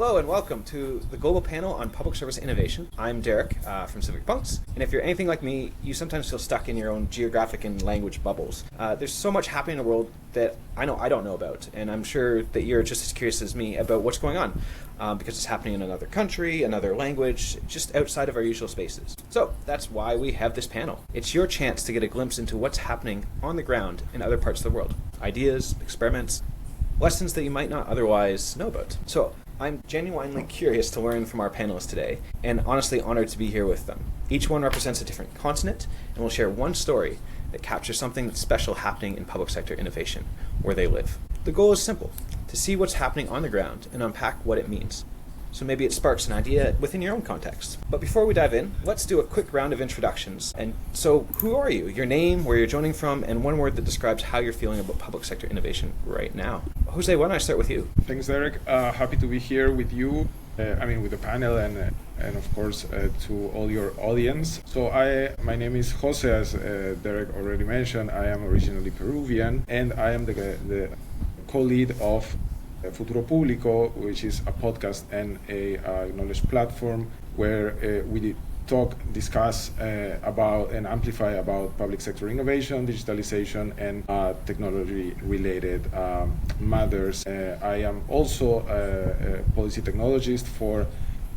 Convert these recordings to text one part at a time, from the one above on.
Hello and welcome to the Global Panel on Public Service Innovation. I'm Derek from Civic Punks, and if you're anything like me, you sometimes feel stuck in your own geographic and language bubbles. There's so much happening in the world that I don't know about, and I'm sure that you're just as curious as me about what's going on, because it's happening in another country, another language, just outside of our usual spaces. So that's why we have this panel. It's your chance to get a glimpse into what's happening on the ground in other parts of the world. Ideas, experiments, lessons that you might not otherwise know about. So I'm genuinely curious to learn from our panelists today, and honestly honored to be here with them. Each one represents a different continent, and will share one story that captures something that's special happening in public sector innovation, where they live. The goal is simple, to see what's happening on the ground and unpack what it means. So maybe it sparks an idea within your own context. But before we dive in, let's do a quick round of introductions. And so, who are you? Your name, where you're joining from, and one word that describes how you're feeling about public sector innovation right now. Jose, why don't I start with you? Thanks, Derek. Happy to be here with you. With the panel and of course to all your audience. So my name is Jose, as Derek already mentioned. I am originally Peruvian, and I am the co-lead of FuturoPublico, which is a podcast and a knowledge platform where we discuss about and amplify about public sector innovation, digitalization, and technology-related matters. I am also a policy technologist for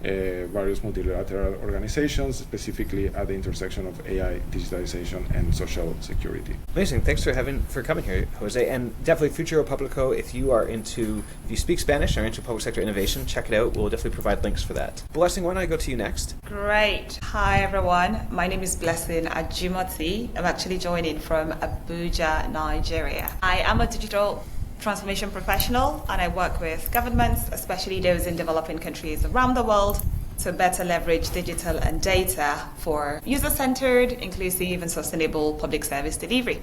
various multilateral organizations, specifically at the intersection of AI, digitalization, and social security. Amazing. Thanks for coming here, Jose. And definitely FuturoPublico, if you speak Spanish or are into public sector innovation, check it out. We'll definitely provide links for that. Blessing, why don't I go to you next? Great. Hi, everyone. My name is Blessing Ajimoti. I'm actually joining from Abuja, Nigeria. I am a digital transformation professional, and I work with governments, especially those in developing countries around the world, to better leverage digital and data for user-centered, inclusive, and sustainable public service delivery.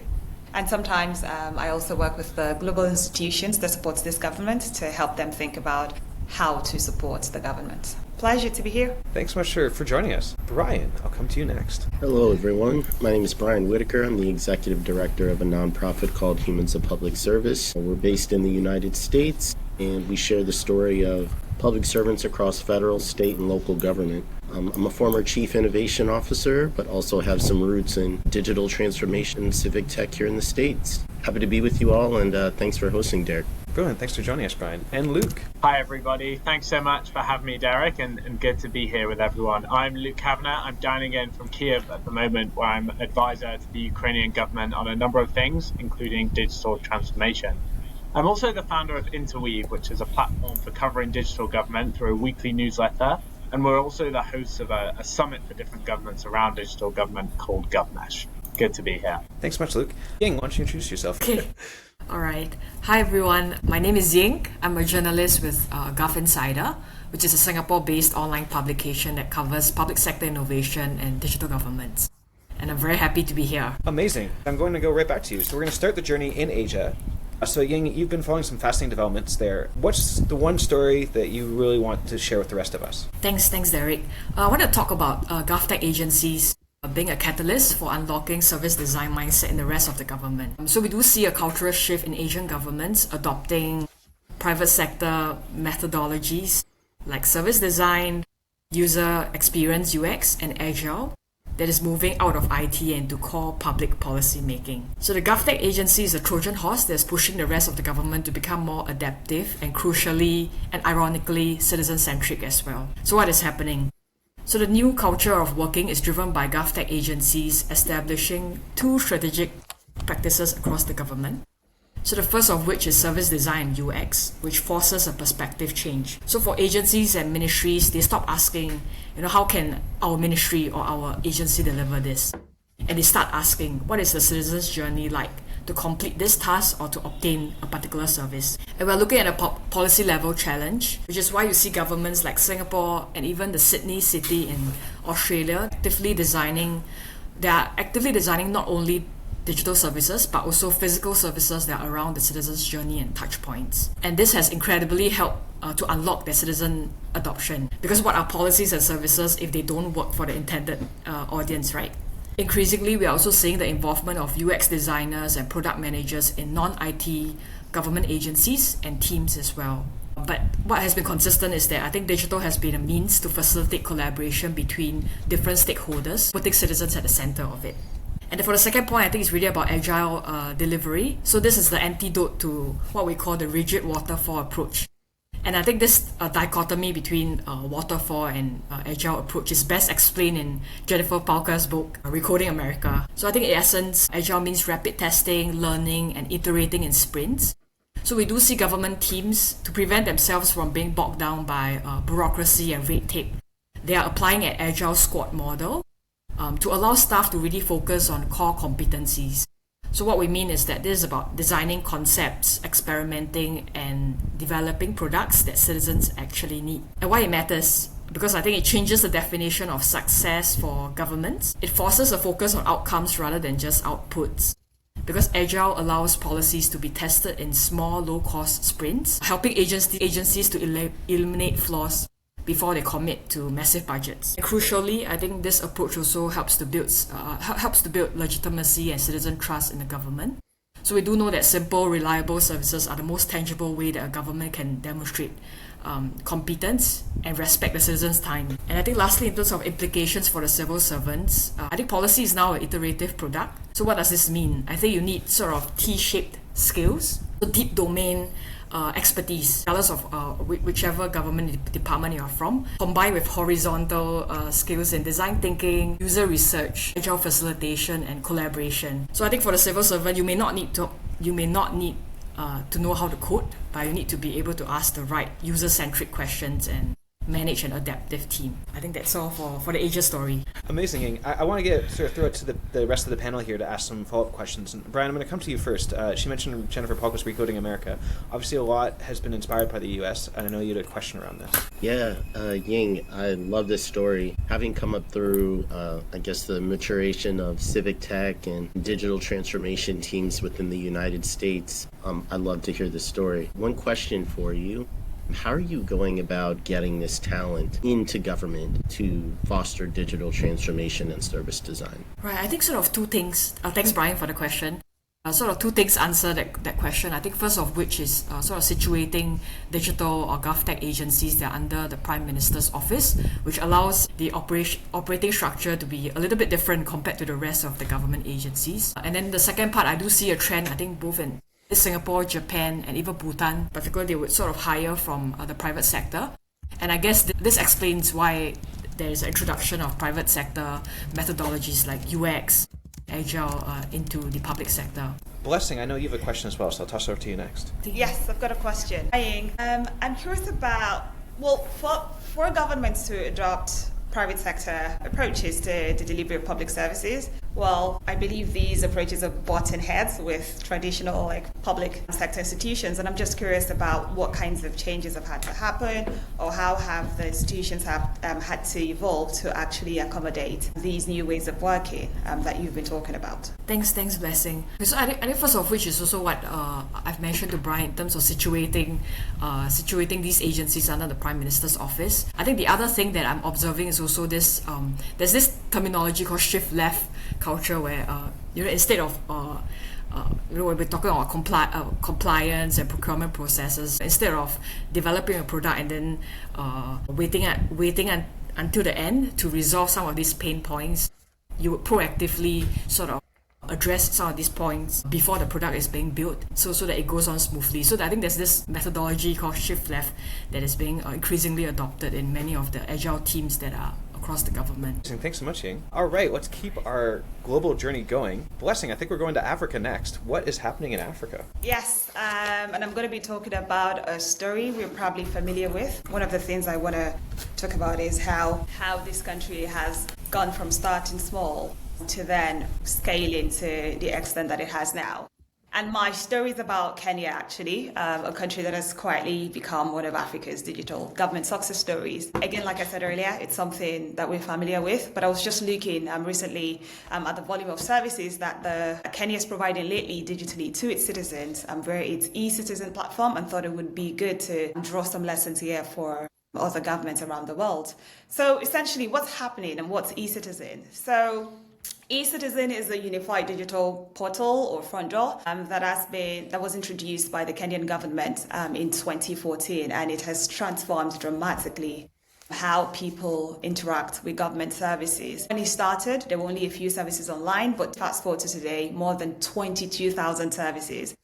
And sometimes I also work with the global institutions that support this government to help them think about how to support the government. Pleasure to be here. Thanks so much for joining us. Brian, I'll come to you next. Hello, everyone. My name is Brian Whittaker. I'm the executive director of a nonprofit called Humans of Public Service. We're based in the United States, and we share the story of public servants across federal, state, and local government. I'm a former chief innovation officer, but also have some roots in digital transformation and civic tech here in the States. Happy to be with you all, and thanks for hosting, Derek. Brilliant. Thanks for joining us, Brian. And Luke. Hi, everybody. Thanks so much for having me, Derek, and good to be here with everyone. I'm Luke Cavanaugh. I'm dialing in from Kiev at the moment, where I'm advisor to the Ukrainian government on a number of things, including digital transformation. I'm also the founder of Interweave, which is a platform for covering digital government through a weekly newsletter. And we're also the hosts of a summit for different governments around digital government called GovMesh. Good to be here. Thanks so much, Luke. Ying, why don't you introduce yourself? Okay. All right. Hi, everyone. My name is Ying. I'm a journalist with GovInsider, which is a Singapore-based online publication that covers public sector innovation and digital governments. And I'm very happy to be here. Amazing. I'm going to go right back to you. So we're going to start the journey in Asia. So Ying, you've been following some fascinating developments there. What's the one story that you really want to share with the rest of us? Thanks, Derek. I want to talk about GovTech agencies being a catalyst for unlocking service design mindset in the rest of the government. So we do see a cultural shift in Asian governments adopting private sector methodologies like service design, user experience UX, and Agile that is moving out of IT and to core public policy making. So the GovTech agency is a Trojan horse that's pushing the rest of the government to become more adaptive and crucially and ironically citizen-centric as well. So what is happening? So the new culture of working is driven by GovTech agencies establishing two strategic practices across the government. So the first of which is service design UX, which forces a perspective change. So for agencies and ministries, they stop asking, how can our ministry or our agency deliver this? And they start asking, what is the citizen's journey like to complete this task or to obtain a particular service? And we're looking at a policy level challenge, which is why you see governments like Singapore and even the Sydney city in Australia actively designing not only digital services, but also physical services that are around the citizen's journey and touch points. And this has incredibly helped to unlock their citizen adoption. Because what are policies and services if they don't work for the intended audience, right? Increasingly, we are also seeing the involvement of UX designers and product managers in non-IT government agencies and teams as well. But what has been consistent is that I think digital has been a means to facilitate collaboration between different stakeholders, putting citizens at the center of it. And for the second point, I think it's really about agile delivery. So this is the antidote to what we call the rigid waterfall approach. And I think this dichotomy between waterfall and agile approach is best explained in Jennifer Palka's book, Recoding America. So I think in essence, agile means rapid testing, learning, and iterating in sprints. So we do see government teams, to prevent themselves from being bogged down by bureaucracy and red tape, they are applying an agile squad model to allow staff to really focus on core competencies. So what we mean is that this is about designing concepts, experimenting, and developing products that citizens actually need. And why it matters? Because I think it changes the definition of success for governments. It forces a focus on outcomes rather than just outputs. Because Agile allows policies to be tested in small, low-cost sprints, helping agencies to eliminate flaws before they commit to massive budgets. And crucially, I think this approach also helps to build legitimacy and citizen trust in the government. So we do know that simple, reliable services are the most tangible way that a government can demonstrate competence and respect the citizens' time. And I think lastly, in terms of implications for the civil servants, I think policy is now an iterative product. So what does this mean? I think you need sort of T-shaped skills, so deep domain expertise, regardless of whichever government department you are from, combined with horizontal skills in design thinking, user research, agile facilitation, and collaboration. So I think for the civil servant, you may not need to know how to code, but you need to be able to ask the right user-centric questions and manage an adaptive team. I think that's all for the Asia story. Amazing, Ying. I want to throw it to the rest of the panel here to ask some follow-up questions. And Brian, I'm going to come to you first. She mentioned Jennifer Palka's Recoding America. Obviously, a lot has been inspired by the U.S., and I know you had a question around this. Yeah, Ying, I love this story. Having come up through, I guess, the maturation of civic tech and digital transformation teams within the United States, I'd love to hear this story. One question for you. How are you going about getting this talent into government to foster digital transformation and service design? Right, I think sort of two things. Thanks, Brian, for the question. Sort of two things answer that question. I think first of which is sort of situating digital or GovTech agencies that are under the Prime Minister's office, which allows the operating structure to be a little bit different compared to the rest of the government agencies. And then the second part, I do see a trend, I think both in Singapore, Japan, and even Bhutan, particularly, they would sort of hire from the private sector. And I guess this explains why there is an introduction of private sector methodologies like UX, Agile into the public sector. Blessing, I know you have a question as well, so I'll toss it over to you next. Yes, I've got a question. I'm curious about, for governments to adopt private sector approaches to the delivery of public services, well, I believe these approaches are butting heads with traditional public sector institutions, and I'm just curious about what kinds of changes have had to happen, or how have the institutions had to evolve to actually accommodate these new ways of working that you've been talking about. Thanks, Blessing. So I think first of which is also what I've mentioned to Brian in terms of situating these agencies under the Prime Minister's office. I think the other thing that I'm observing is also this there's this terminology called shift left culture where instead of when we're talking about compliance and procurement processes, instead of developing a product and then waiting until the end to resolve some of these pain points, you would proactively sort of address some of these points before the product is being built, so that it goes on smoothly. So I think there's this methodology called shift left that is being increasingly adopted in many of the agile teams that are across the government. Thanks so much, Ying. All right, let's keep our global journey going. Blessing, I think we're going to Africa next. What is happening in Africa? Yes, and I'm going to be talking about a story we're probably familiar with. One of the things I want to talk about is how this country has gone from starting small to then scaling to the extent that it has now. And my story is about Kenya, actually, a country that has quietly become one of Africa's digital government success stories. Again, like I said earlier, it's something that we're familiar with, but I was just looking recently at the volume of services that Kenya is providing lately digitally to its citizens via its e-citizen platform, and thought it would be good to draw some lessons here for other governments around the world. So essentially, what's happening and what's e-citizen? So eCitizen is a unified digital portal or front door that was introduced by the Kenyan government in 2014, and it has transformed dramatically how people interact with government services. When it started, there were only a few services online, but fast forward to today, more than 22,000 services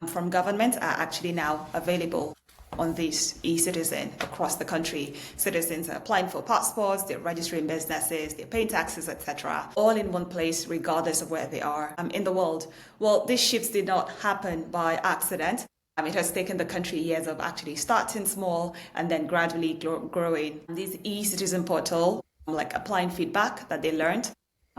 from government are actually now available on this eCitizen across the country. Citizens are applying for passports, they're registering businesses, they're paying taxes, etc., all in one place, regardless of where they are in the world. Well, these shifts did not happen by accident. It has taken the country years of actually starting small and then gradually growing. This eCitizen portal, like applying feedback that they learned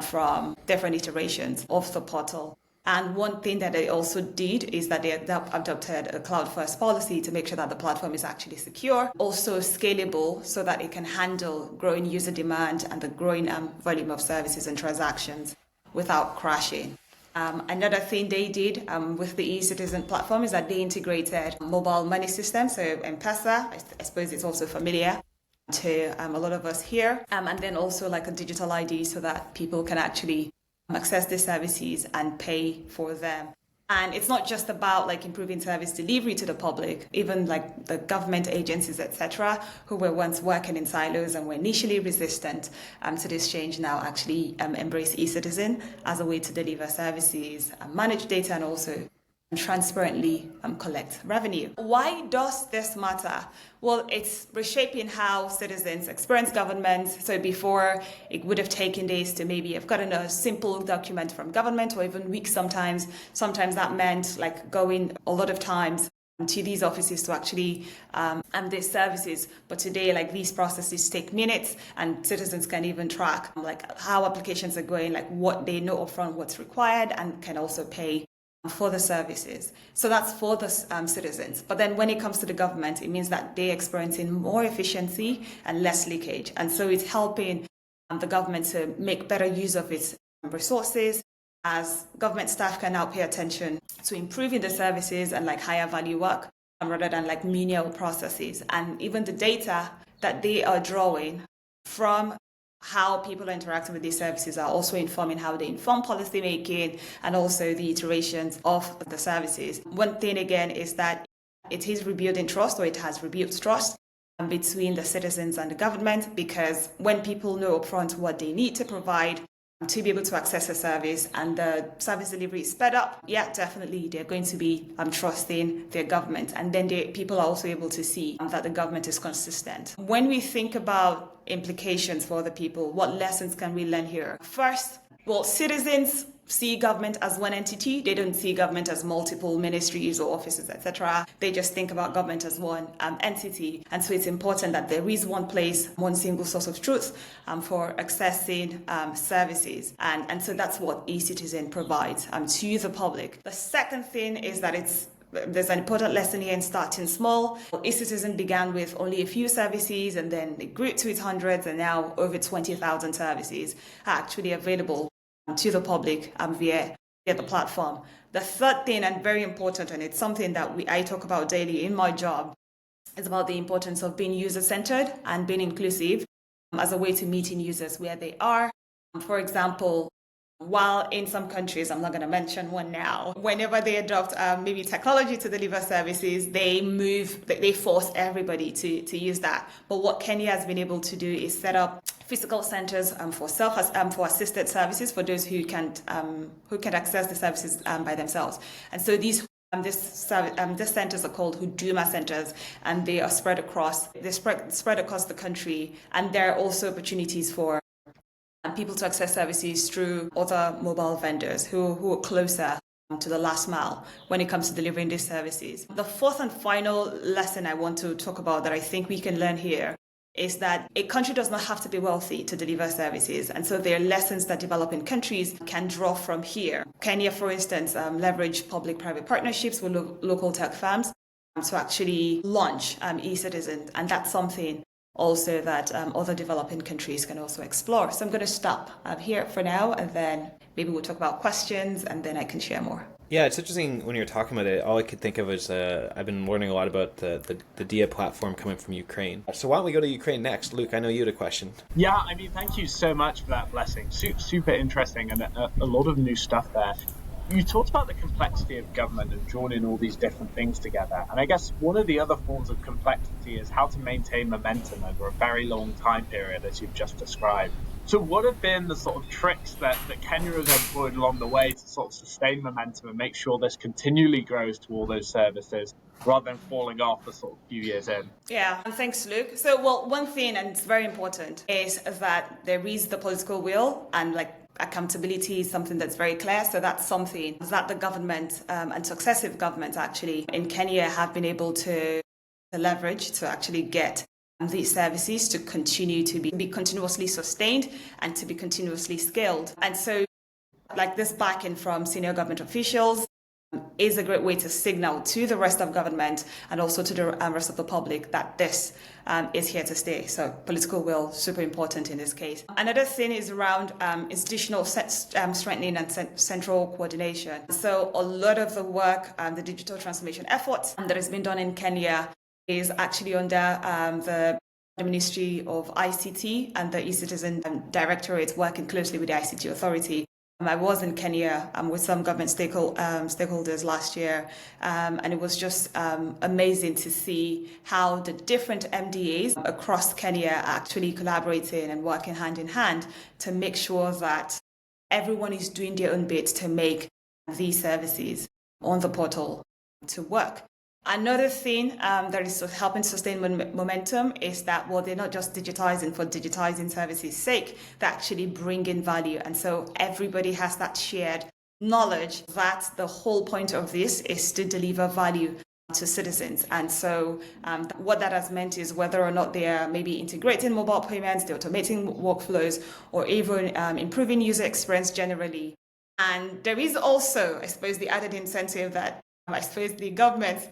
from different iterations of the portal. And one thing that they also did is that they adopted a cloud-first policy to make sure that the platform is actually secure, also scalable so that it can handle growing user demand and the growing volume of services and transactions without crashing. Another thing they did with the eCitizen platform is that they integrated mobile money systems, so M-Pesa, I suppose it's also familiar to a lot of us here, and then also like a digital ID so that people can actually access the services and pay for them. And it's not just about like improving service delivery to the public, even like the government agencies, etc., who were once working in silos and were initially resistant to this change now actually embrace eCitizen as a way to deliver services, manage data, and also transparently collect revenue. Why does this matter? Well, it's reshaping how citizens experience government. So before, it would have taken days to maybe have gotten a simple document from government, or even weeks sometimes. Sometimes that meant like going a lot of times to these offices to actually these services. But today, like these processes take minutes, and citizens can even track like how applications are going, like what they know upfront, what's required, and can also pay for the services. So that's for the citizens. But then when it comes to the government, it means that they're experiencing more efficiency and less leakage. And so it's helping the government to make better use of its resources, as government staff can now pay attention to improving the services and like higher value work rather than like menial processes. And even the data that they are drawing from how people are interacting with these services are also informing how they inform policy making and also the iterations of the services. One thing again is that it is rebuilding trust, or it has rebuilt trust between the citizens and the government, because when people know upfront what they need to provide to be able to access a service and the service delivery is sped up, yeah, definitely they're going to be trusting their government. And then people are also able to see that the government is consistent. When we think about implications for the people, what lessons can we learn here? First, well, citizens see government as one entity. They don't see government as multiple ministries or offices, etc. They just think about government as one entity. And so it's important that there is one place, one single source of truth for accessing services. And so that's what eCitizen provides to the public. The second thing is that there's an important lesson here in starting small. eCitizen began with only a few services, and then it grew to its hundreds, and now over 20,000 services are actually available to the public via the platform. The third thing, and very important, and it's something that I talk about daily in my job, is about the importance of being user-centered and being inclusive as a way to meeting users where they are. For example, while in some countries, I'm not going to mention one now, whenever they adopt maybe technology to deliver services, they force everybody to use that. But what Kenya has been able to do is set up physical centers for assisted services for those who can't access the services by themselves. And so these centers are called Huduma centers, and they are spread across the country. And there are also opportunities for people to access services through other mobile vendors who are closer to the last mile when it comes to delivering these services. The fourth and final lesson I want to talk about that I think we can learn here is that a country does not have to be wealthy to deliver services. And so there are lessons that developing countries can draw from here. Kenya, for instance, leveraged public-private partnerships with local tech firms to actually launch eCitizen. And that's something also that other developing countries can also explore. So I'm going to stop here for now, and then maybe we'll talk about questions, and then I can share more. Yeah, it's interesting when you're talking about it. All I could think of is I've been learning a lot about the Dia platform coming from Ukraine. So why don't we go to Ukraine next? Luke, I know you had a question. Yeah, I mean, thank you so much for that blessing. Super interesting and a lot of new stuff there. You talked about the complexity of government and drawn in all these different things together. And I guess one of the other forms of complexity is how to maintain momentum over a very long time period, as you've just described. So what have been the sort of tricks that Kenya has employed along the way to sort of sustain momentum and make sure this continually grows to all those services rather than falling off a sort of few years in? Yeah, and thanks, Luke. So, well, one thing, and it's very important, is that there is the political will and accountability is something that's very clear. So that's something that the government and successive governments actually in Kenya have been able to leverage to actually get these services to continue to be continuously sustained and to be continuously scaled. And so like this backing from senior government officials is a great way to signal to the rest of government and also to the rest of the public that this is here to stay. So political will, super important in this case. Another thing is around institutional strengthening and central coordination. So a lot of the work, the digital transformation efforts that has been done in Kenya is actually under the Ministry of ICT and the e-Citizen Directorate working closely with the ICT Authority. I was in Kenya with some government stakeholders last year, and it was just amazing to see how the different MDAs across Kenya are actually collaborating and working hand in hand to make sure that everyone is doing their own bit to make these services on the portal to work. Another thing that is helping sustain momentum is that, well, they're not just digitizing for digitizing services' sake, they're actually bringing value. And so everybody has that shared knowledge that the whole point of this is to deliver value to citizens. And so what that has meant is whether or not they are maybe integrating mobile payments, they're automating workflows, or even improving user experience generally. And there is also, I suppose, the added incentive that I suppose the government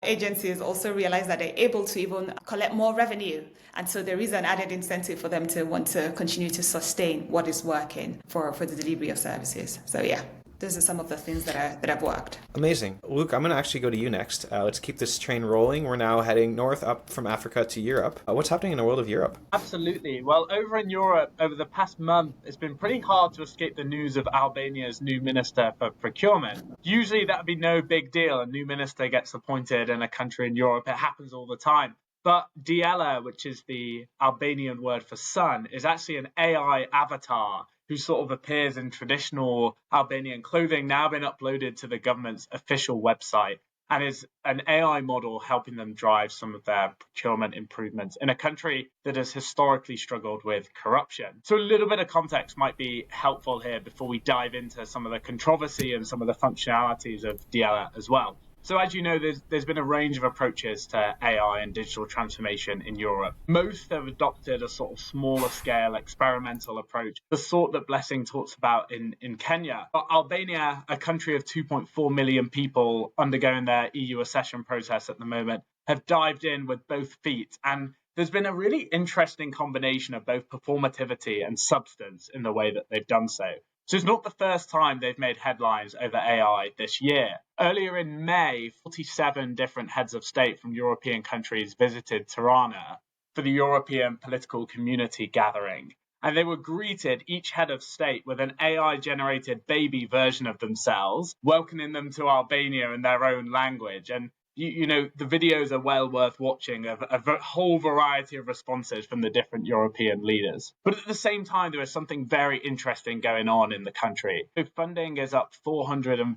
agencies also realize that they're able to even collect more revenue. And so there is an added incentive for them to want to continue to sustain what is working for the delivery of services. So yeah, those are some of the things that have worked. Amazing. Luke, I'm going to actually go to you next. Let's keep this train rolling. We're now heading north up from Africa to Europe. What's happening in the world of Europe? Absolutely. Well, over in Europe, over the past month, it's been pretty hard to escape the news of Albania's new minister for procurement. Usually that'd be no big deal. A new minister gets appointed in a country in Europe. It happens all the time. But Diela, which is the Albanian word for sun, is actually an AI avatar who sort of appears in traditional Albanian clothing, now been uploaded to the government's official website, and is an AI model helping them drive some of their procurement improvements in a country that has historically struggled with corruption. So a little bit of context might be helpful here before we dive into some of the controversy and some of the functionalities of Diela as well. So as you know, there's been a range of approaches to AI and digital transformation in Europe. Most have adopted a sort of smaller scale experimental approach, the sort that Blessing talks about in Kenya. But Albania, a country of 2.4 million people undergoing their EU accession process at the moment, have dived in with both feet. And there's been a really interesting combination of both performativity and substance in the way that they've done so. So it's not the first time they've made headlines over AI this year. Earlier in May, 47 different heads of state from European countries visited Tirana for the European Political Community gathering. And they were greeted, each head of state, with an AI-generated baby version of themselves, welcoming them to Albania in their own language. And you know, the videos are well worth watching of a whole variety of responses from the different European leaders. But at the same time, there is something very interesting going on in the country. So funding is up 450%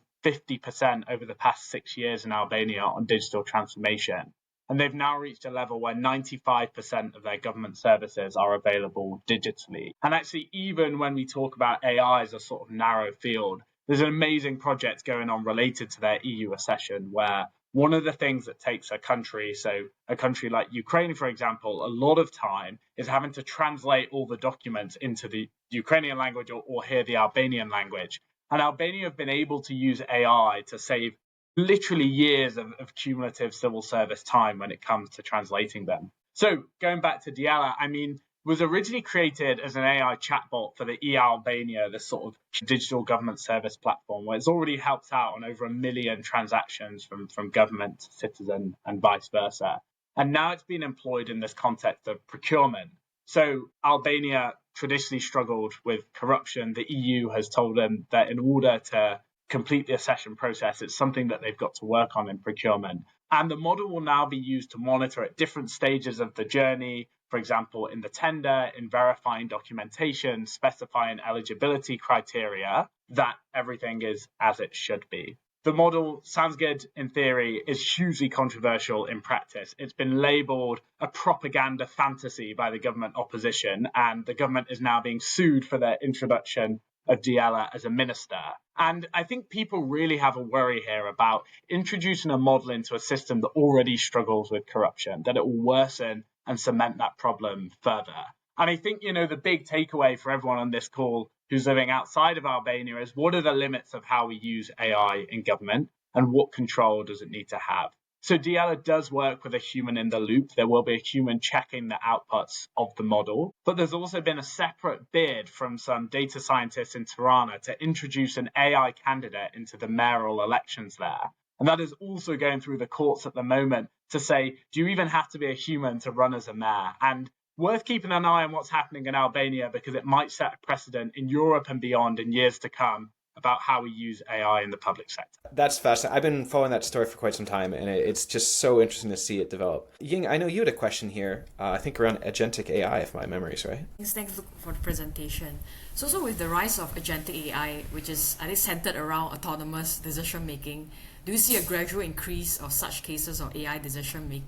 over the past 6 years in Albania on digital transformation. And they've now reached a level where 95% of their government services are available digitally. And actually, even when we talk about AI as a sort of narrow field, there's an amazing project going on related to their EU accession where one of the things that takes a country, so a country like Ukraine, for example, a lot of time is having to translate all the documents into the Ukrainian language or here the Albanian language. And Albania have been able to use AI to save literally years of cumulative civil service time when it comes to translating them. So going back to Diala, I mean, was originally created as an AI chatbot for the e-Albania, this sort of digital government service platform, where it's already helped out on over 1 million transactions from government to citizen and vice versa. And now it's been employed in this context of procurement. So Albania traditionally struggled with corruption. The EU has told them that in order to complete the accession process, it's something that they've got to work on in procurement. And the model will now be used to monitor at different stages of the journey, for example, in the tender, in verifying documentation, specifying eligibility criteria, that everything is as it should be. The model sounds good in theory, is hugely controversial in practice. It's been labelled a propaganda fantasy by the government opposition, and the government is now being sued for their introduction of Diaz as a minister. And I think people really have a worry here about introducing a model into a system that already struggles with corruption, that it will worsen and cement that problem further. And I think, the big takeaway for everyone on this call who's living outside of Albania is, what are the limits of how we use AI in government and what control does it need to have? So Diaz does work with a human in the loop. There will be a human checking the outputs of the model. But there's also been a separate bid from some data scientists in Tirana to introduce an AI candidate into the mayoral elections there. And that is also going through the courts at the moment to say, do you even have to be a human to run as a mayor? And worth keeping an eye on what's happening in Albania, because it might set a precedent in Europe and beyond in years to come about how we use AI in the public sector. That's fascinating. I've been following that story for quite some time, and it's just so interesting to see it develop. Ying, I know you had a question here, I think around agentic AI, if my memory is right. Thanks for the presentation. So with the rise of agentic AI, which is I think centered around autonomous decision making, do you see a gradual increase of such cases of AI decision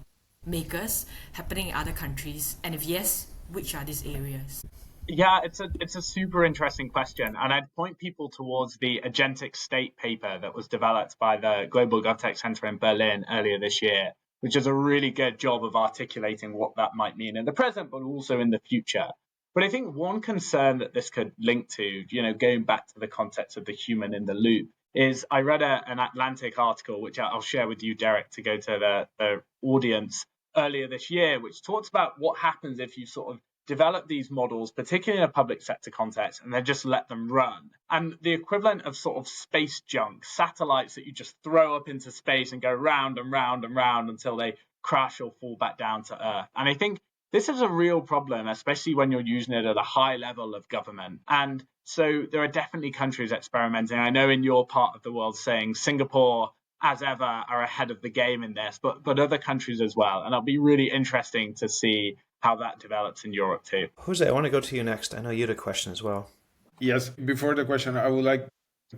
makers happening in other countries? And if yes, which are these areas? Yeah, it's a super interesting question. And I'd point people towards the Agentic State paper that was developed by the Global GovTech Center in Berlin earlier this year, which does a really good job of articulating what that might mean in the present, but also in the future. But I think one concern that this could link to, going back to the context of the human in the loop, is I read an Atlantic article, which I'll share with you, Derek, to go to the audience earlier this year, which talks about what happens if you sort of develop these models, particularly in a public sector context, and then just let them run. And the equivalent of sort of space junk, satellites that you just throw up into space and go round and round and round until they crash or fall back down to Earth. And I think this is a real problem, especially when you're using it at a high level of government. And so there are definitely countries experimenting. I know in your part of the world saying Singapore, as ever, are ahead of the game in this, but other countries as well. And it'll be really interesting to see how that develops in Europe too. Jose, I want to go to you next. I know you had a question as well. Yes, before the question, I would like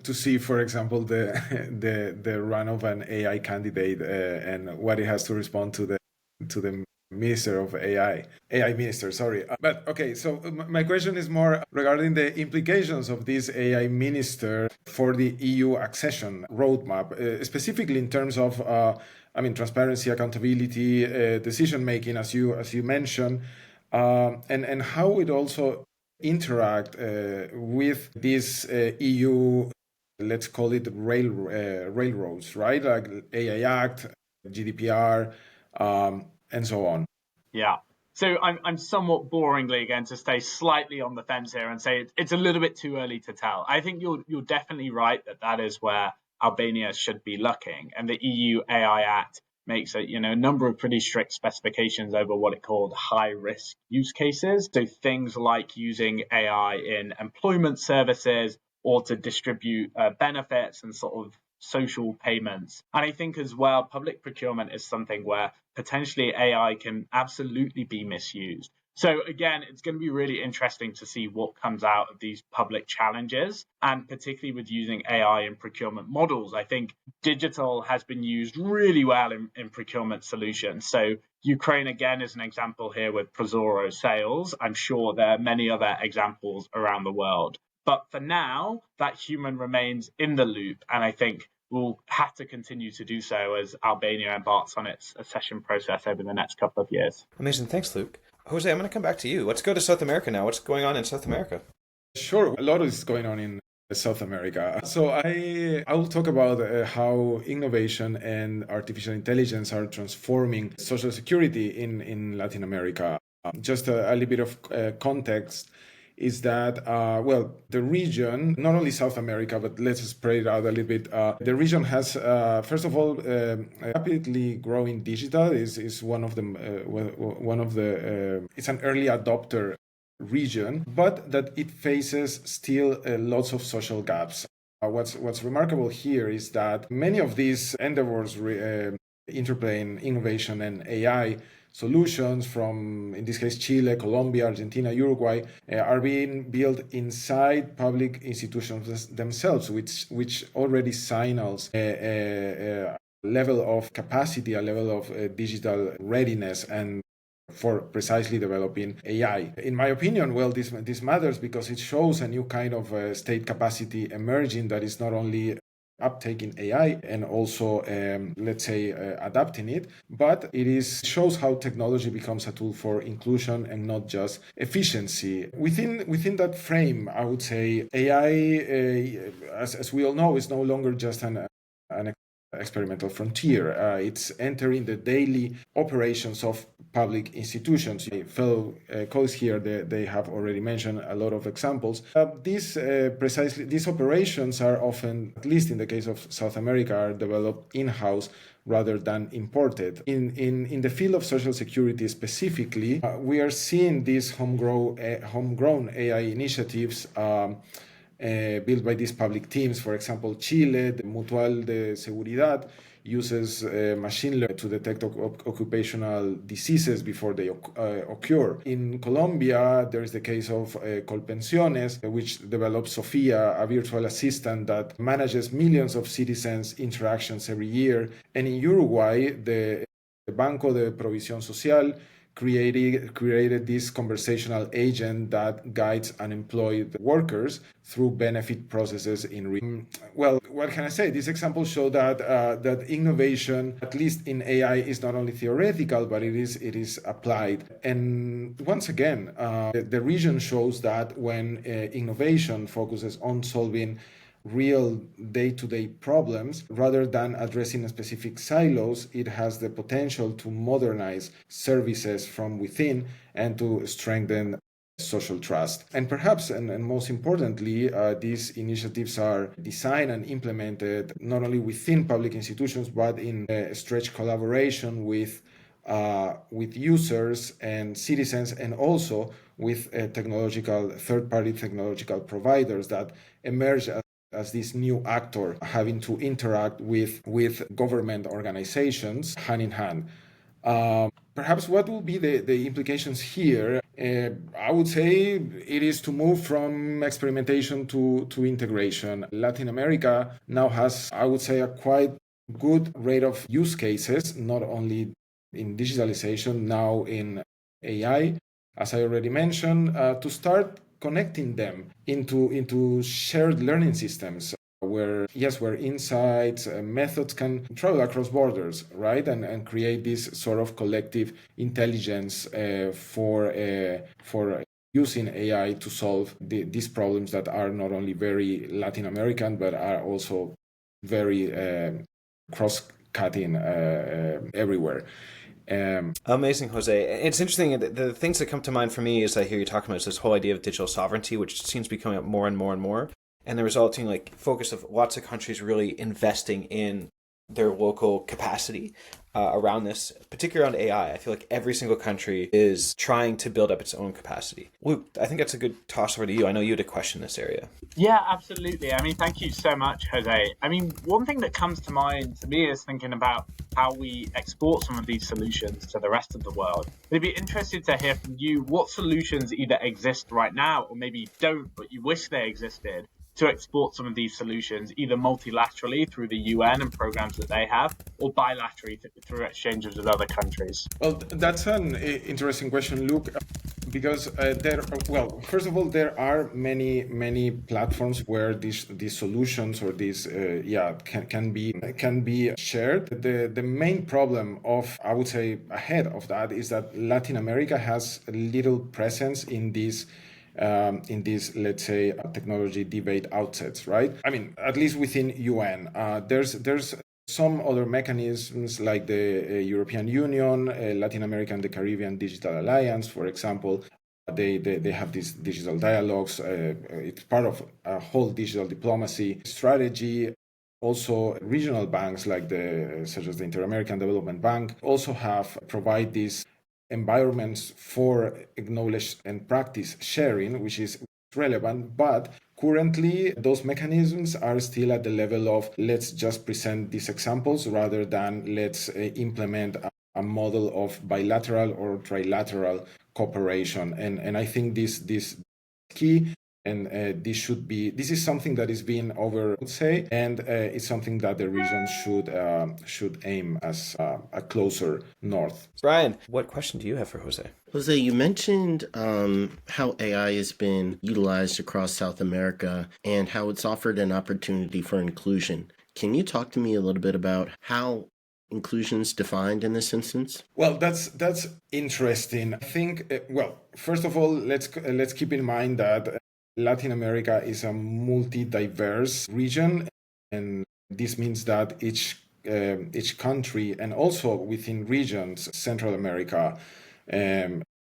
to see, for example, the run of an AI candidate and what it has to respond to the Minister of AI Minister, sorry. But okay, so my question is more regarding the implications of this AI Minister for the EU accession roadmap, specifically in terms of transparency, accountability, decision making, as you mentioned, and how it also interact with this EU, let's call it railroads, right? Like AI Act, GDPR, and so on. Yeah. So I'm somewhat boringly going to stay slightly on the fence here and say it's a little bit too early to tell. I think you're definitely right that is where Albania should be looking. And the EU AI Act makes a number of pretty strict specifications over what it called high risk use cases. So things like using AI in employment services or to distribute benefits and sort of social payments. And I think as well, public procurement is something where potentially AI can absolutely be misused. So again, it's going to be really interesting to see what comes out of these public challenges, and particularly with using AI in procurement models. I think digital has been used really well in procurement solutions. So Ukraine, again, is an example here with Prozoro sales. I'm sure there are many other examples around the world. But for now, that human remains in the loop, and I think we'll have to continue to do so as Albania embarks on its accession process over the next couple of years. Amazing. Thanks, Luke. Jose, I'm going to come back to you. Let's go to South America now. What's going on in South America? Sure. A lot is going on in South America. So I will talk about how innovation and artificial intelligence are transforming social security in Latin America. Just a little bit of context is that, the region, not only South America, but let's spread it out a little bit. The region has, first of all, rapidly growing digital is one of the it's an early adopter region, but that it faces still lots of social gaps. What's remarkable here is that many of these endeavors interplaying innovation and AI solutions from, in this case, Chile, Colombia, Argentina, Uruguay, are being built inside public institutions themselves, which already signals a level of capacity, a level of digital readiness, and for precisely developing AI. In my opinion, this matters because it shows a new kind of state capacity emerging that is not only uptaking AI and also, adapting it, but it shows how technology becomes a tool for inclusion and not just efficiency. Within that frame, I would say AI, as we all know, is no longer just an experimental frontier. It's entering the daily operations of public institutions. Fellow colleagues here, they have already mentioned a lot of examples. These operations are often, at least in the case of South America, are developed in-house rather than imported. In the field of social security specifically, we are seeing these homegrown AI initiatives built by these public teams. For example, Chile, the Mutual de Seguridad, uses machine learning to detect occupational diseases before they occur. In Colombia, there is the case of Colpensiones, which develops Sofia, a virtual assistant that manages millions of citizens' interactions every year. And in Uruguay, the Banco de Provisión Social created this conversational agent that guides unemployed workers through benefit processes what can I say? These examples show that innovation, at least in AI, is not only theoretical, but it is applied. And once again, the region shows that when innovation focuses on solving real day-to-day problems rather than addressing specific silos, it has the potential to modernize services from within and to strengthen social trust. And perhaps, and most importantly, these initiatives are designed and implemented not only within public institutions, but in stretched collaboration with users and citizens, and also with third-party technological providers that emerge as this new actor having to interact with government organizations hand in hand. Perhaps what will be the implications here? I would say it is to move from experimentation to integration. Latin America now has, I would say, a quite good rate of use cases, not only in digitalization, now in AI, as I already mentioned, to start connecting them into shared learning systems where insights and methods can travel across borders, right? And create this sort of collective intelligence for using AI to solve these problems that are not only very Latin American, but are also very cross-cutting everywhere. Amazing, Jose. It's interesting. The things that come to mind for me as I hear you talking about is this whole idea of digital sovereignty, which seems to be coming up more and more and more. And the resulting focus of lots of countries really investing in their local capacity around this, particularly around AI. I feel like every single country is trying to build up its own capacity. Luke, I think that's a good toss over to you. I know you had a question in this area. Yeah, absolutely. I mean, thank you so much, Jose. I mean, one thing that comes to mind to me is thinking about how we export some of these solutions to the rest of the world. I'd be interested to hear from you what solutions either exist right now or maybe don't, but you wish they existed, to export some of these solutions, either multilaterally through the UN and programs that they have, or bilaterally through exchanges with other countries? Well, that's an interesting question, Luke, because first of all, there are many platforms where these solutions or these can be shared. The main problem I would say ahead of that is that Latin America has little presence in these, let's say, technology debate outlets, right? I mean, at least within UN, there's some other mechanisms like the European Union, Latin America and the Caribbean Digital Alliance, for example. They have these digital dialogues. It's part of a whole digital diplomacy strategy. Also, regional banks such as the Inter-American Development Bank also provide these environments for knowledge and practice sharing, which is relevant, but currently those mechanisms are still at the level of let's just present these examples rather than let's implement a model of bilateral or trilateral cooperation. And I think this is key. And this is something that is being over, I would say, and it's something that the region should aim as a closer north. Brian, what question do you have for Jose? Jose, you mentioned how AI has been utilized across South America and how it's offered an opportunity for inclusion. Can you talk to me a little bit about how inclusion is defined in this instance? Well, that's interesting. I think, first of all, let's keep in mind that Latin America is a multi-diverse region, and this means that each country and also within regions, Central America,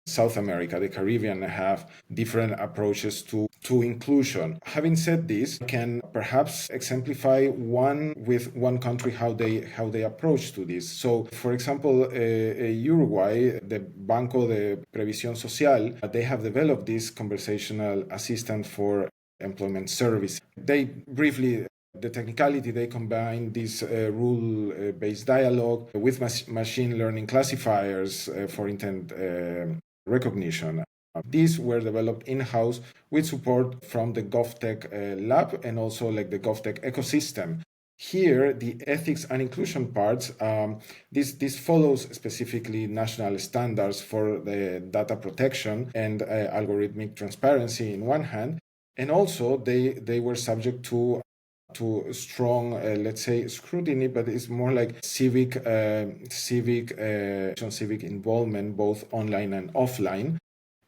South America, the Caribbean, have different approaches to inclusion. Having said this, I can perhaps exemplify with one country how they approach to this. So, for example, Uruguay, the Banco de Previsión Social, they have developed this conversational assistant for employment service. They briefly, the technicality, they combine this rule-based dialogue with machine learning classifiers for intent recognition. These were developed in-house with support from the GovTech lab and also like the GovTech ecosystem. Here, the ethics and inclusion parts, this follows specifically national standards for the data protection and algorithmic transparency in one hand, and also they were subject to strong, let's say, scrutiny, but it's more like civic involvement, both online and offline,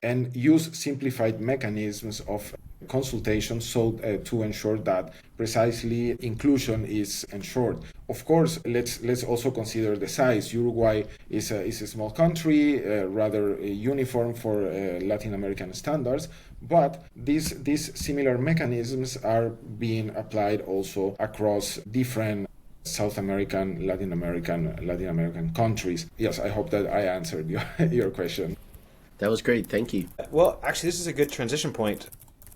and use simplified mechanisms of consultation to ensure that precisely inclusion is ensured. Of course, let's also consider the size. Uruguay is a small country, rather uniform for Latin American standards, but these similar mechanisms are being applied also across different South American, Latin American countries. Yes, I hope that I answered your question. That was great. Thank you. Well, actually, this is a good transition point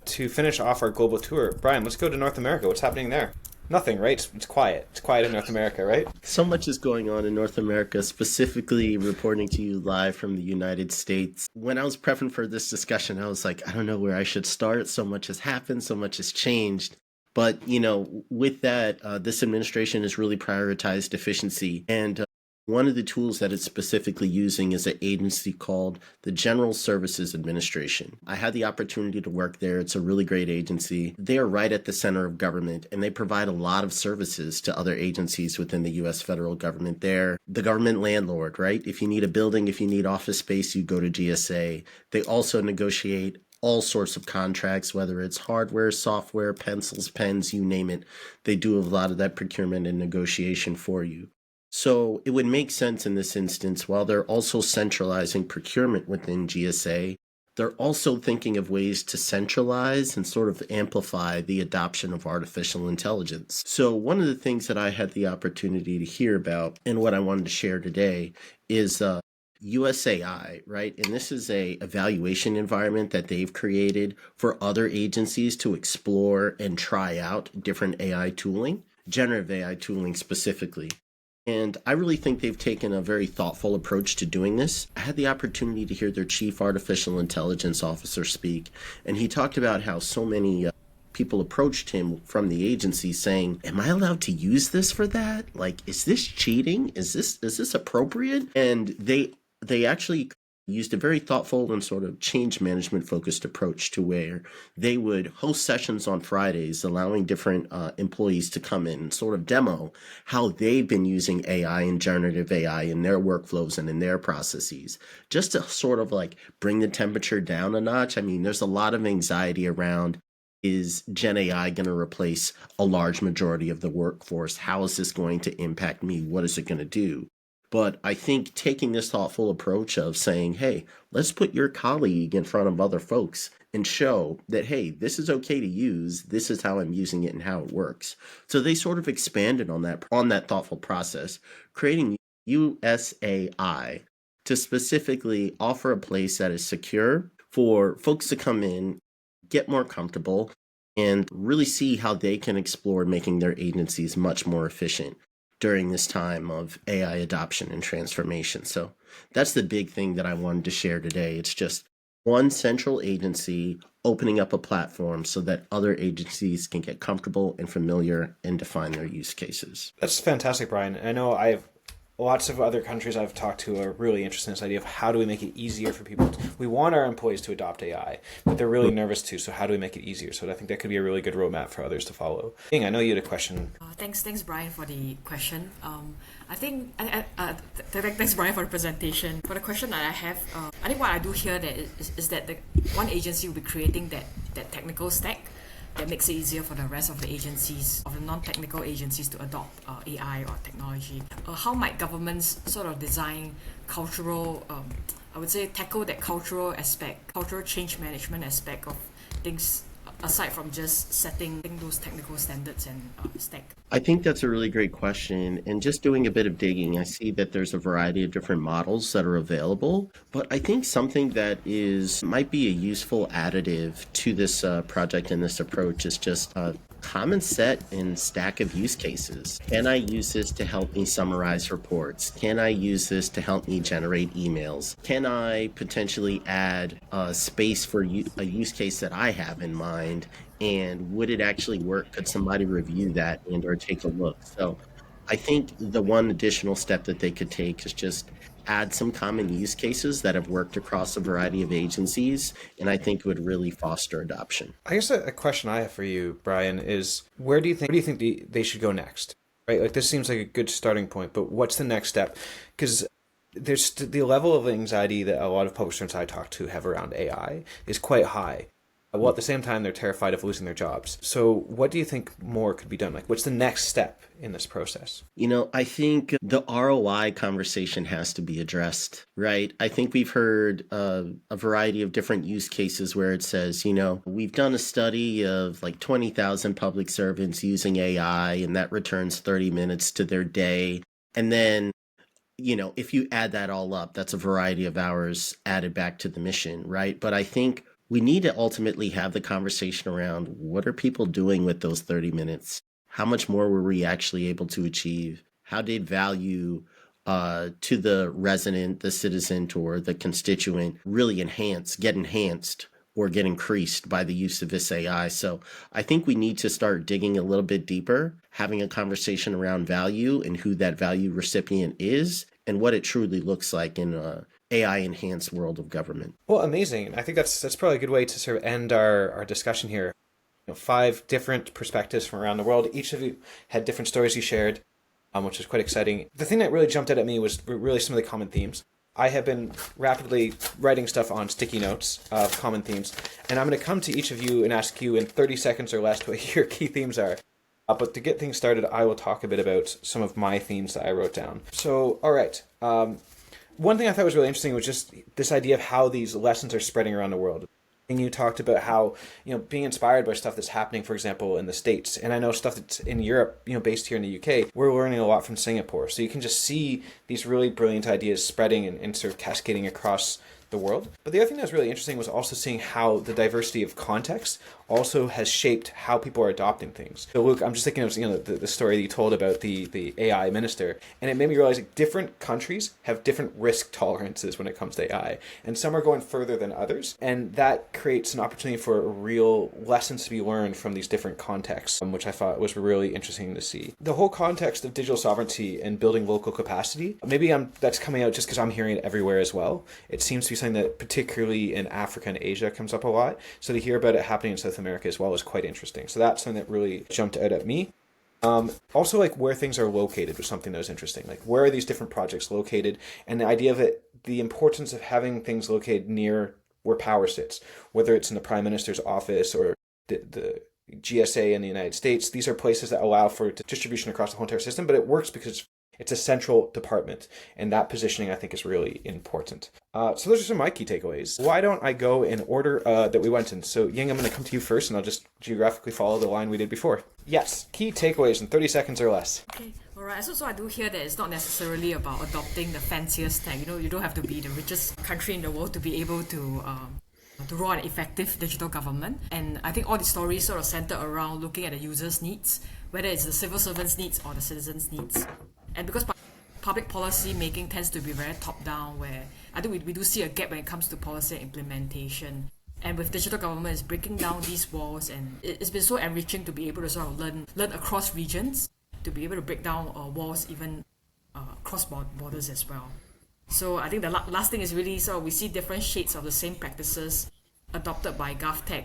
to finish off our global tour. Brian, let's go to North America. What's happening there? Nothing, right? It's quiet. It's quiet in North America, right? So much is going on in North America, specifically reporting to you live from the United States. When I was prepping for this discussion, I was like, I don't know where I should start. So much has happened. So much has changed. But, with that, this administration has really prioritized efficiency. And one of the tools that it's specifically using is an agency called the General Services Administration. I had the opportunity to work there. It's a really great agency. They are right at the center of government, and they provide a lot of services to other agencies within the U.S. federal government. They're the government landlord, right? If you need a building, if you need office space, you go to GSA. They also negotiate all sorts of contracts, whether it's hardware, software, pencils, pens, you name it. They do a lot of that procurement and negotiation for you. So it would make sense in this instance, while they're also centralizing procurement within GSA, they're also thinking of ways to centralize and sort of amplify the adoption of artificial intelligence. So one of the things that I had the opportunity to hear about and what I wanted to share today is USAI, right? And this is a evaluation environment that they've created for other agencies to explore and try out different AI tooling, generative AI tooling specifically. And I really think they've taken a very thoughtful approach to doing this. I had the opportunity to hear their chief artificial intelligence officer speak, and he talked about how so many people approached him from the agency saying, am I allowed to use this for that? Like, is this cheating? Is this appropriate? And they actually used a very thoughtful and sort of change management focused approach to where they would host sessions on Fridays, allowing different employees to come in and sort of demo how they've been using AI and generative AI in their workflows and in their processes, just to sort of like bring the temperature down a notch. I mean, there's a lot of anxiety around is Gen AI going to replace a large majority of the workforce? How is this going to impact me? What is it going to do? But I think taking this thoughtful approach of saying, hey, let's put your colleague in front of other folks and show that, hey, this is okay to use. This is how I'm using it and how it works. So they sort of expanded on that thoughtful process, creating USAI to specifically offer a place that is secure for folks to come in, get more comfortable, and really see how they can explore making their agencies much more efficient during this time of AI adoption and transformation. So that's the big thing that I wanted to share today. It's just one central agency opening up a platform so that other agencies can get comfortable and familiar and define their use cases. That's fantastic, Brian. I know lots of other countries I've talked to are really interested in this idea of how do we make it easier for people. We want our employees to adopt AI, but they're really nervous too. So how do we make it easier? So I think that could be a really good roadmap for others to follow. Ying, I know you had a question. Thanks, Brian, for the question. Thanks, Brian, for the presentation. For the question that I have, I think what I do here is that the one agency will be creating that technical stack that makes it easier for the rest of the agencies, of the non-technical agencies, to adopt AI or technology. How might governments sort of design cultural, I would say tackle that cultural aspect, cultural change management aspect of things, aside from just setting those technical standards and stack? I think that's a really great question. And just doing a bit of digging, I see that there's a variety of different models that are available. But I think something that might be a useful additive to this project and this approach is just a common set and stack of use cases. Can I use this to help me summarize reports? Can I use this to help me generate emails? Can I potentially add space for a use case that I have in mind? And would it actually work? Could somebody review that and or take a look? So I think the one additional step that they could take is just add some common use cases that have worked across a variety of agencies, and I think it would really foster adoption. I guess a question I have for you, Brian, is where do you think they should go next? Right, like this seems like a good starting point, but what's the next step? Because there's the level of anxiety that a lot of public servants I talk to have around AI is quite high. While at the same time, they're terrified of losing their jobs. So what do you think more could be done? Like, what's the next step in this process? I think the ROI conversation has to be addressed, right? I think we've heard a variety of different use cases where it says, we've done a study of like 20,000 public servants using AI, and that returns 30 minutes to their day. And then if you add that all up, that's a variety of hours added back to the mission, right? But I think we need to ultimately have the conversation around what are people doing with those 30 minutes? How much more were we actually able to achieve? How did value to the resident, the citizen, or the constituent really get enhanced or get increased by the use of this AI? So I think we need to start digging a little bit deeper, having a conversation around value and who that value recipient is and what it truly looks like in a AI-enhanced world of government. Well, amazing. I think that's probably a good way to sort of end our discussion here. 5 different perspectives from around the world. Each of you had different stories you shared, which is quite exciting. The thing that really jumped out at me was really some of the common themes. I have been rapidly writing stuff on sticky notes of common themes, and I'm going to come to each of you and ask you in 30 seconds or less what your key themes are. But to get things started, I will talk a bit about some of my themes that I wrote down. So, all right. One thing I thought was really interesting was just this idea of how these lessons are spreading around the world. And you talked about how, being inspired by stuff that's happening, for example, in the States. And I know stuff that's in Europe, based here in the UK, we're learning a lot from Singapore. So you can just see these really brilliant ideas spreading and sort of cascading across the world. But the other thing that was really interesting was also seeing how the diversity of context also has shaped how people are adopting things. So Luke, I'm just thinking of the story that you told about the AI minister, and it made me realize that different countries have different risk tolerances when it comes to AI, and some are going further than others, and that creates an opportunity for real lessons to be learned from these different contexts, which I thought was really interesting to see. The whole context of digital sovereignty and building local capacity, maybe that's coming out just because I'm hearing it everywhere as well. It seems to be something that particularly in Africa and Asia comes up a lot, so to hear about it happening in South America as well is quite interesting. So that's something that really jumped out at me. Also, like where things are located was something that was interesting. Like where are these different projects located, and the idea of the importance of having things located near where power sits, whether it's in the Prime Minister's office or the GSA in the United States. These are places that allow for distribution across the whole entire system, but it works because it's a central department, and that positioning, I think, is really important. So those are some of my key takeaways. Why don't I go in order that we went in? So, Ying, I'm going to come to you first, and I'll just geographically follow the line we did before. Yes, key takeaways in 30 seconds or less. Okay, all right. So I do hear that it's not necessarily about adopting the fanciest tech. You don't have to be the richest country in the world to be able to roll an effective digital government. And I think all the stories sort of center around looking at the user's needs, whether it's the civil servant's needs or the citizen's needs. And because public policy making tends to be very top-down, where I think we do see a gap when it comes to policy implementation. And with digital government, it's breaking down these walls, and it's been so enriching to be able to sort of learn across regions, to be able to break down walls even across borders as well. So I think the last thing is really sort of we see different shades of the same practices adopted by GovTech,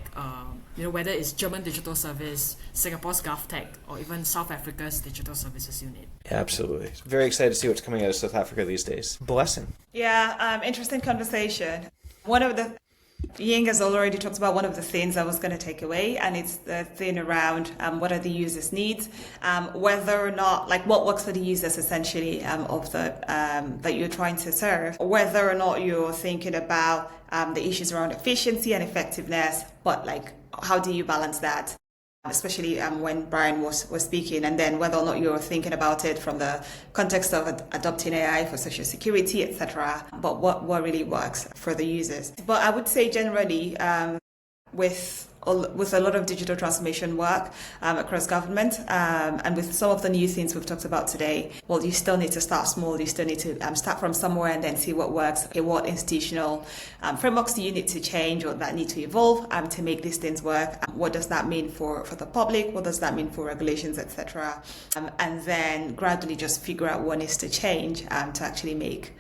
whether it's German Digital Service, Singapore's GovTech, or even South Africa's Digital Services Unit. Yeah, absolutely. Very excited to see what's coming out of South Africa these days. Blessing. Yeah, interesting conversation. Ying has already talked about one of the things I was going to take away, and it's the thing around what are the users' needs, whether or not, like what works for the users essentially of the that you're trying to serve, whether or not you're thinking about the issues around efficiency and effectiveness, but like how do you balance that? Especially when Brian was speaking, and then whether or not you're thinking about it from the context of adopting AI for social security, etc. But what really works for the users. But I would say generally, with a lot of digital transformation work across government, and with some of the new things we've talked about today, well, you still need to start small. You still need to start from somewhere and then see what works. Okay, what institutional frameworks do you need to change or that need to evolve to make these things work? What does that mean for the public? What does that mean for regulations, etc.? And then gradually just figure out what needs to change to actually make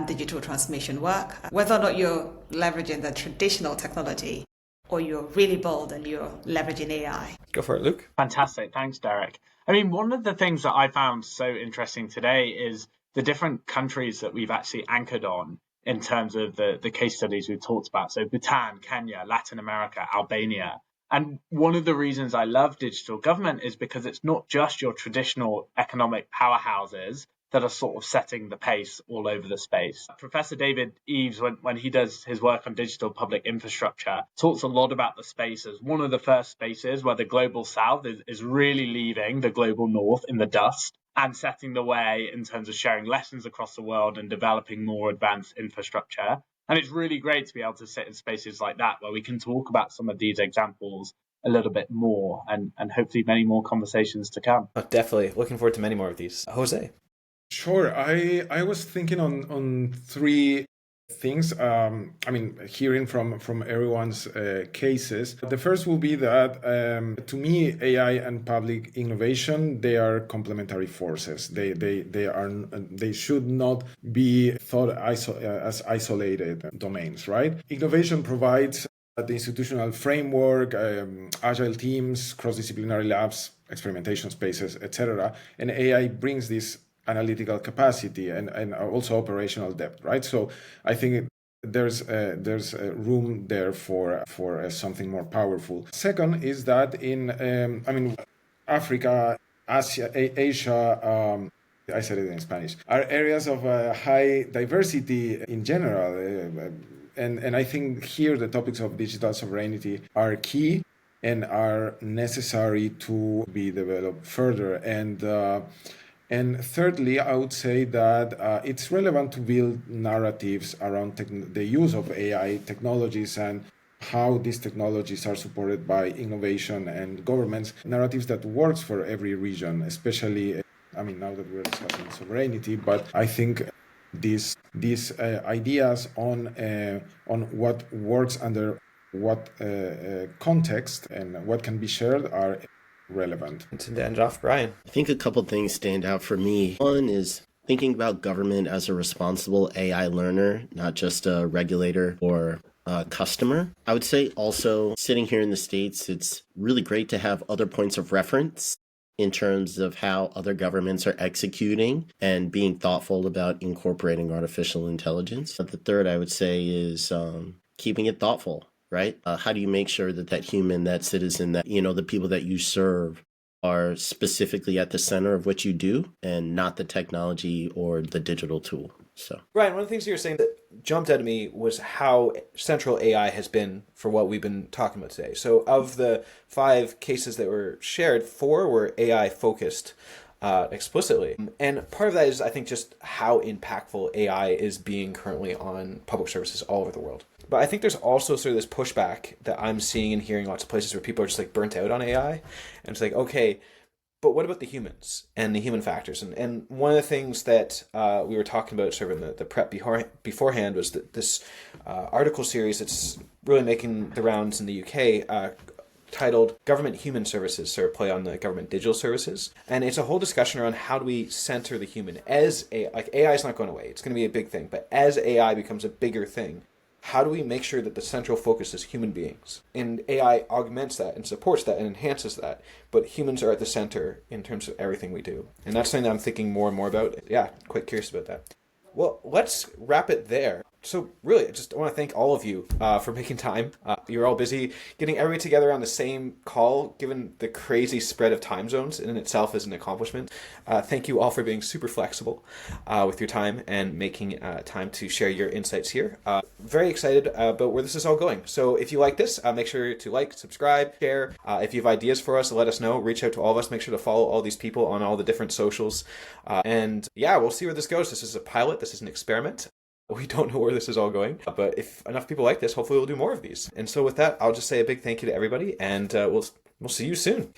digital transformation work. Whether or not you're leveraging the traditional technology, or you're really bold and you're leveraging AI. Go for it, Luke. Fantastic. Thanks, Derek. I mean, one of the things that I found so interesting today is the different countries that we've actually anchored on in terms of the case studies we've talked about. So Bhutan, Kenya, Latin America, Albania. And one of the reasons I love digital government is because it's not just your traditional economic powerhouses that are sort of setting the pace all over the space. Professor David Eves, when he does his work on digital public infrastructure, talks a lot about the space as one of the first spaces where the global south is really leaving the global north in the dust and setting the way in terms of sharing lessons across the world and developing more advanced infrastructure. And it's really great to be able to sit in spaces like that where we can talk about some of these examples a little bit more and hopefully many more conversations to come. Oh, definitely. Looking forward to many more of these. Jose? Sure. I was thinking on three things. Hearing from everyone's cases. The first will be that to me, AI and public innovation, they are complementary forces. They should not be thought as isolated domains, right? Innovation provides the institutional framework, agile teams, cross-disciplinary labs, experimentation spaces, etc. And AI brings this analytical capacity and also operational depth, right? So I think there's room there for something more powerful. Second is that in Africa, Asia, I said it in Spanish, are areas of high diversity in general, and I think here the topics of digital sovereignty are key and are necessary to be developed further. And thirdly, I would say that it's relevant to build narratives around the use of AI technologies and how these technologies are supported by innovation and governments, narratives that works for every region, especially, now that we're discussing sovereignty, but I think these ideas on what works under what context and what can be shared are relevant. And to end off, Brian. I think a couple things stand out for me. One is thinking about government as a responsible AI learner, not just a regulator or a customer. I would say also sitting here in the States, it's really great to have other points of reference in terms of how other governments are executing and being thoughtful about incorporating artificial intelligence. But the third I would say is keeping it thoughtful. right? How do you make sure that that human, that citizen, that, the people that you serve are specifically at the center of what you do and not the technology or the digital tool? So, Ryan, one of the things you were saying that jumped out at me was how central AI has been for what we've been talking about today. So of the 5 cases that were shared, 4 were AI focused explicitly. And part of that is, I think, just how impactful AI is being currently on public services all over the world. But I think there's also sort of this pushback that I'm seeing and hearing lots of places where people are just like burnt out on AI. And it's like, okay, but what about the humans and the human factors? And one of the things that we were talking about sort of in the prep beforehand was that this article series that's really making the rounds in the UK titled Government Human Services, sort of play on the government digital services. And it's a whole discussion around how do we center the human as AI. Like AI is not going away. It's going to be a big thing. But as AI becomes a bigger thing, how do we make sure that the central focus is human beings? And AI augments that and supports that and enhances that. But humans are at the center in terms of everything we do. And that's something that I'm thinking more and more about. Yeah, quite curious about that. Well, let's wrap it there. So really, I just want to thank all of you for making time. You're all busy getting everybody together on the same call, given the crazy spread of time zones in itself is an accomplishment. Thank you all for being super flexible with your time and making time to share your insights here. Very excited about where this is all going. So if you like this, make sure to like, subscribe, share. If you have ideas for us, let us know. Reach out to all of us. Make sure to follow all these people on all the different socials. And yeah, we'll see where this goes. This is a pilot. This is an experiment. We don't know where this is all going, but if enough people like this, hopefully we'll do more of these. And so with that, I'll just say a big thank you to everybody, and we'll see you soon.